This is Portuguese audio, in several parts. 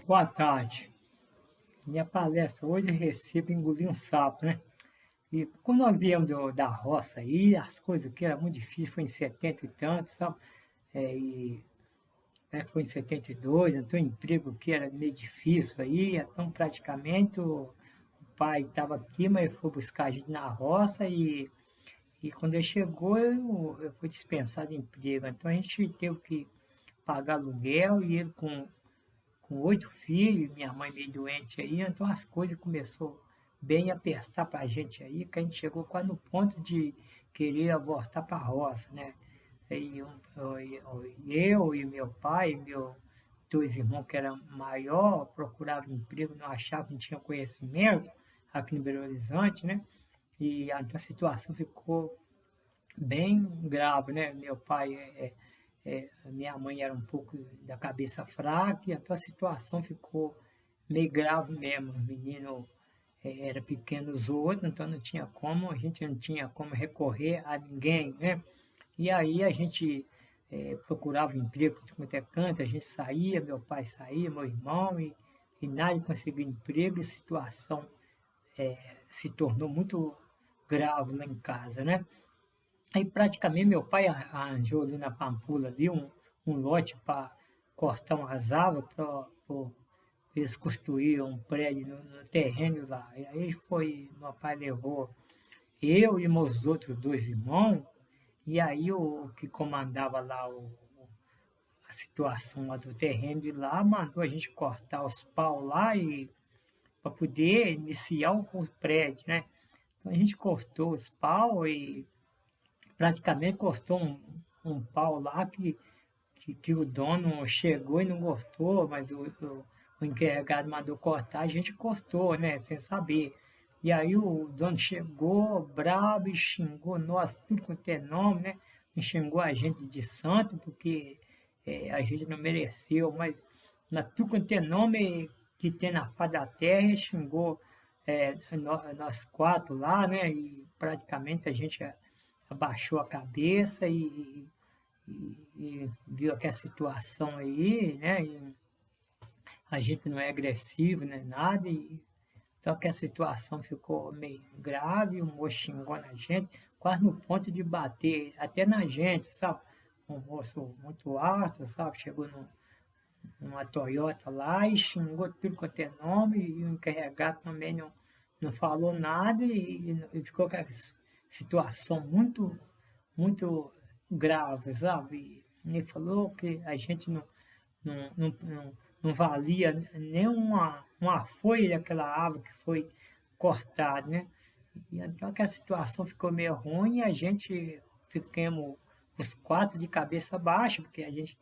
Boa tarde. Minha palestra hoje recebo engolir um sapo, né? E quando nós viemos da roça aí, as coisas que era muito difícil, foi em 70 e tantos, sabe? E foi em 72, então o emprego que era meio difícil aí, então praticamente o pai estava aqui, mas ele foi buscar a gente na roça e quando ele chegou eu fui dispensado de emprego. Então a gente teve que pagar aluguel e ele com 8 filhos, minha mãe meio doente aí, então as coisas começou bem a apertar para a gente aí, que a gente chegou quase no ponto de querer voltar para a roça, né? Aí eu e meu pai, meus dois irmãos que eram maior, procuravam emprego, não achavam, não tinham conhecimento aqui no Belo Horizonte, né? E a situação ficou bem grave, né? Meu pai minha mãe era um pouco da cabeça fraca, e então a situação ficou meio grave mesmo. O menino era pequeno os outros, então não tinha como, a gente não tinha como recorrer a ninguém, né? E aí a gente procurava emprego por quanto é canto, a gente saía, meu pai saía, meu irmão, e nada de conseguir emprego, e a situação se tornou muito grave lá em casa, né? Aí praticamente meu pai arranjou ali na Pampulha ali um lote para cortar umas árvores para eles construíram um prédio no terreno lá. E aí meu pai levou eu e meus outros dois irmãos, e aí o que comandava lá a situação lá do terreno de lá mandou a gente cortar os paus lá e para poder iniciar o prédio, né? Então a gente cortou os paus e praticamente cortou um pau lá que o dono chegou e não gostou, mas o encarregado mandou cortar, a gente cortou, né, sem saber. E aí o dono chegou bravo e xingou nós, tudo quanto é nome, né? E xingou a gente de santo, porque a gente não mereceu, mas tudo quanto é nome que tem na face da terra, ele xingou nós quatro lá, né? E praticamente a gente abaixou a cabeça e viu aquela situação aí, né? E a gente não é agressivo, nem nada, então aquela situação ficou meio grave, o moço xingou na gente, quase no ponto de bater até na gente, sabe? Um moço muito alto, sabe? Chegou numa Toyota lá e xingou tudo quanto é nome, e o encarregado também não falou nada e ficou com essa situação muito grave, sabe? E ele falou que a gente não, não, não, não valia nem uma folha daquela árvore que foi cortada, né? E então que a situação ficou meio ruim e a gente ficamos os quatro de cabeça baixa, porque a gente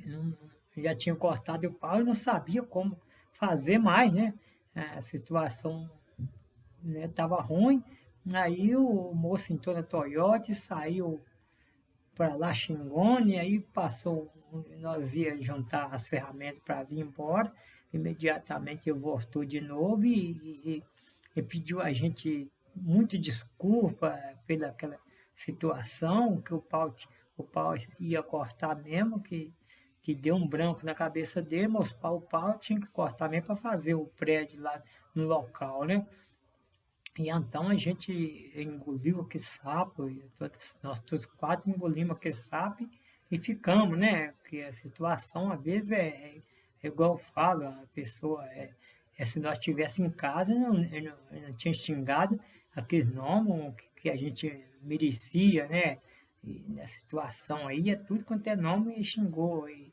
não- já tinha cortado o pau e não sabia como fazer mais, né? A situação estava ruim. Aí o moço entrou na Toyota e saiu para lá Xingone, aí passou, nós ia juntar as ferramentas para vir embora, imediatamente ele voltou de novo e pediu a gente muito desculpa pela aquela situação, que o pau ia cortar mesmo, que deu um branco na cabeça dele, mas o pau tinha que cortar mesmo para fazer o prédio lá no local, né? E então a gente engoliu aquele sapo, nós todos quatro engolimos aquele sapo e ficamos, né? Porque a situação, às vezes, é igual eu falo, a pessoa, se nós estivesse em casa, eu não tinha xingado aqueles nomes que a gente merecia, né? E na situação aí, é tudo quanto é nome e xingou, e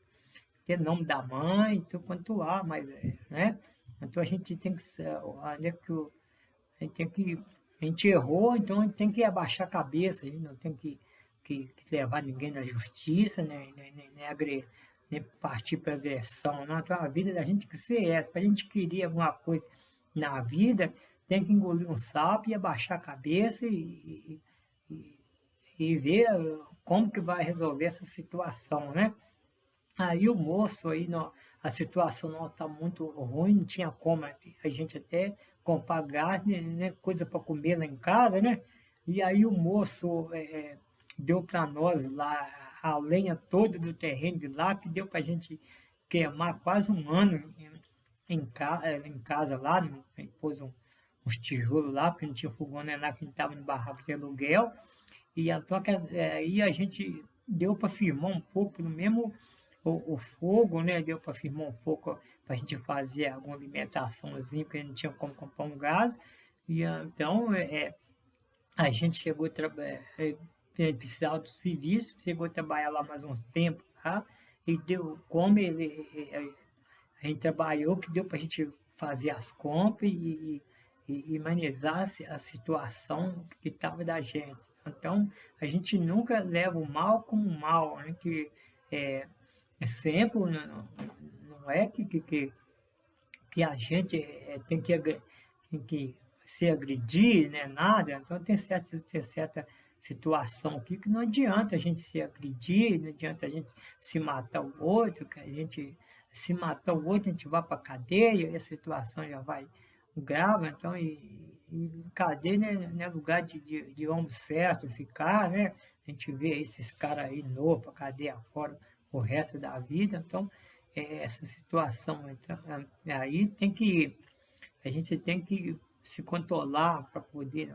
tem nome da mãe, tudo quanto há, mas, né? Então a gente tem que, olha que a gente tem que. A gente errou, então a gente tem que abaixar a cabeça, a gente não tem que levar ninguém na justiça, nem partir para agressão. Não, então a vida da gente tem que ser essa. Para a gente querer alguma coisa na vida, tem que engolir um sapo e abaixar a cabeça e ver como que vai resolver essa situação, né? Aí o moço aí, a situação não está muito ruim, não tinha como a gente até comprar gás, né, coisa para comer lá em casa, né? E aí o moço deu para nós lá a lenha toda do terreno de lá, que deu para a gente queimar quase um ano em casa lá, né, pôs uns tijolos lá, porque não tinha fogão nem nada, que a gente estava no barraco de aluguel, e então aí a gente deu para firmar um pouco, no mesmo o fogo, né? Deu para firmar um pouco para a gente fazer alguma alimentaçãozinha, porque não tinha como comprar um gás. E então a gente chegou a precisava do serviço, chegou a trabalhar lá mais uns tempos, tá? E deu, como a gente trabalhou, que deu para a gente fazer as compras e amenizar a situação que estava da gente. Então, a gente nunca leva o mal como mal, né? Que sempre não é que a gente tem que se agredir, né? Nada. Então, tem certa situação aqui que não adianta a gente se agredir, não adianta a gente se matar o outro, que a gente se matar o outro, a gente vai para a cadeia, e a situação já vai grave, então, e cadeia não é lugar de homem certo ficar, né? A gente vê esses caras aí novos para cadeia fora o resto da vida, então, essa situação, então, aí a gente tem que se controlar para poder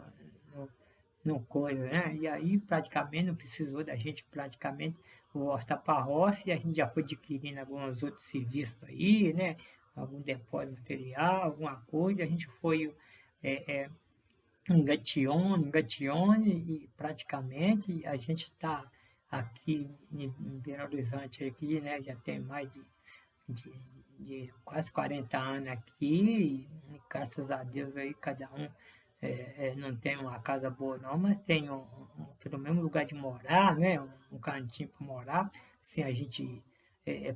não coisa, né? E aí praticamente não precisou da gente praticamente voltar para a roça e a gente já foi adquirindo alguns outros serviços aí, né? Algum depósito de material, alguma coisa, a gente foi engatione e praticamente a gente está aqui em Belo Horizonte aqui, né? Já tem mais de, de quase 40 anos aqui, e graças a Deus aí cada um não tem uma casa boa não, mas tem pelo menos um lugar de morar, né? Um cantinho para morar, sem a gente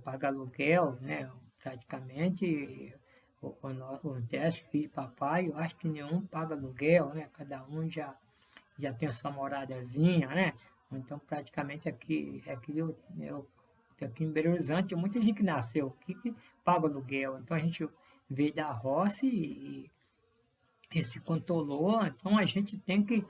pagar aluguel, né? Praticamente os 10 filhos de papai, eu acho que nenhum paga aluguel, né? Cada um já tem a sua moradazinha, né? Então praticamente aqui aqui em Belo Horizonte, tem muita gente que nasceu aqui que paga aluguel. Então a gente veio da roça e se controlou. Então a gente tem que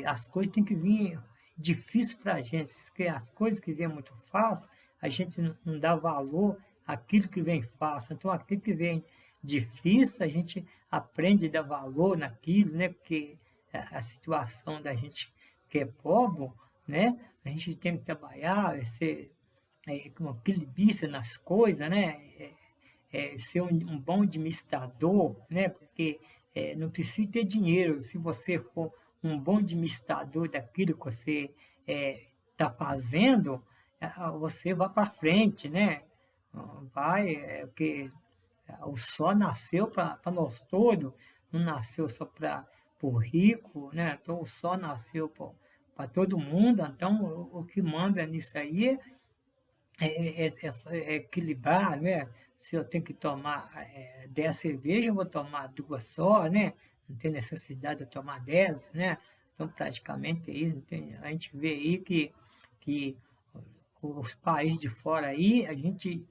as coisas têm que vir difícil para a gente, porque as coisas que vêm muito fácil, a gente não dá valor àquilo que vem fácil. Então aquilo que vem difícil, a gente aprende a dar valor naquilo, né? Porque a situação da gente que é pobre, né? A gente tem que trabalhar, ser com equilibrista nas coisas, né? Ser um bom administrador, né? Porque não precisa ter dinheiro. Se você for um bom administrador daquilo que você está fazendo, você vai para frente, né? Vai, porque o sol nasceu para nós todos, não nasceu só para o rico, né? Então o sol nasceu para todo mundo, então o que manda nisso aí é equilibrar, né? Se eu tenho que tomar 10 cervejas, eu vou tomar duas só, né? Não tem necessidade de eu tomar 10, né? Então, praticamente é isso. A gente vê aí que os países de fora aí, a gente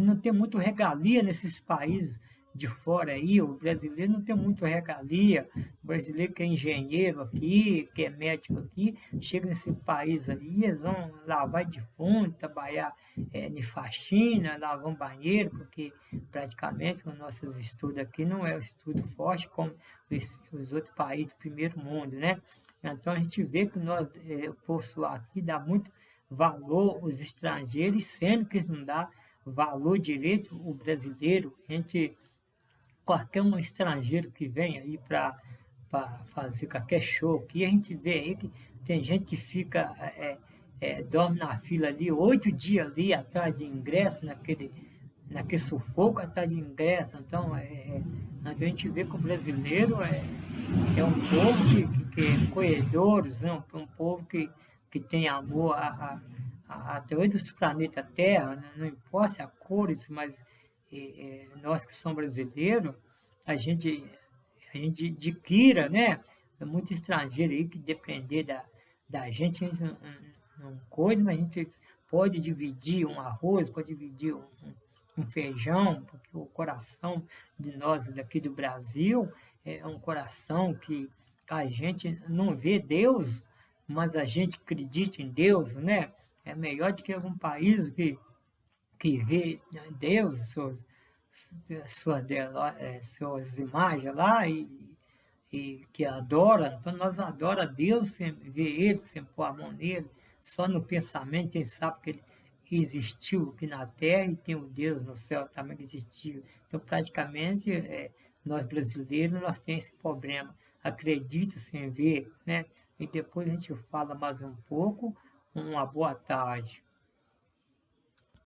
não tem muito regalia nesses países de fora aí, o brasileiro não tem muito regalia, o brasileiro que é engenheiro aqui, que é médico aqui, chega nesse país aí, eles vão lavar defunto, trabalhar de faxina, lavar um banheiro, porque praticamente os nossos estudos aqui não é um estudo forte como os outros países do primeiro mundo, né? Então a gente vê que o povo aqui dá muito valor os estrangeiros, sendo que não dá valor direito o brasileiro. A gente, qualquer um estrangeiro que vem aí para fazer qualquer show aqui, a gente vê aí que tem gente que fica, dorme na fila ali, 8 dias ali atrás de ingresso, naquele sufoco atrás de ingresso. Então, então a gente vê que o brasileiro é um povo que é corredores, né? Um povo que tem amor a todos os planetas Terra, né? Não importa a cores, mas nós que somos brasileiros, a gente adquira, né? É muito estrangeiro aí que depender da gente, a gente não coisa, mas a gente pode dividir um arroz, pode dividir um feijão, porque o coração de nós daqui do Brasil é um coração que a gente não vê Deus, mas a gente acredita em Deus, né? É melhor do que algum país que vê, né, Deus, suas imagens lá e que adora, então nós adora a Deus sem ver Ele, sem pôr a mão nele, só no pensamento a gente sabe que Ele existiu aqui na Terra e tem um Deus no céu também que existiu. Então praticamente nós brasileiros nós temos esse problema, acredita sem ver, né? E depois a gente fala mais um pouco, uma boa tarde.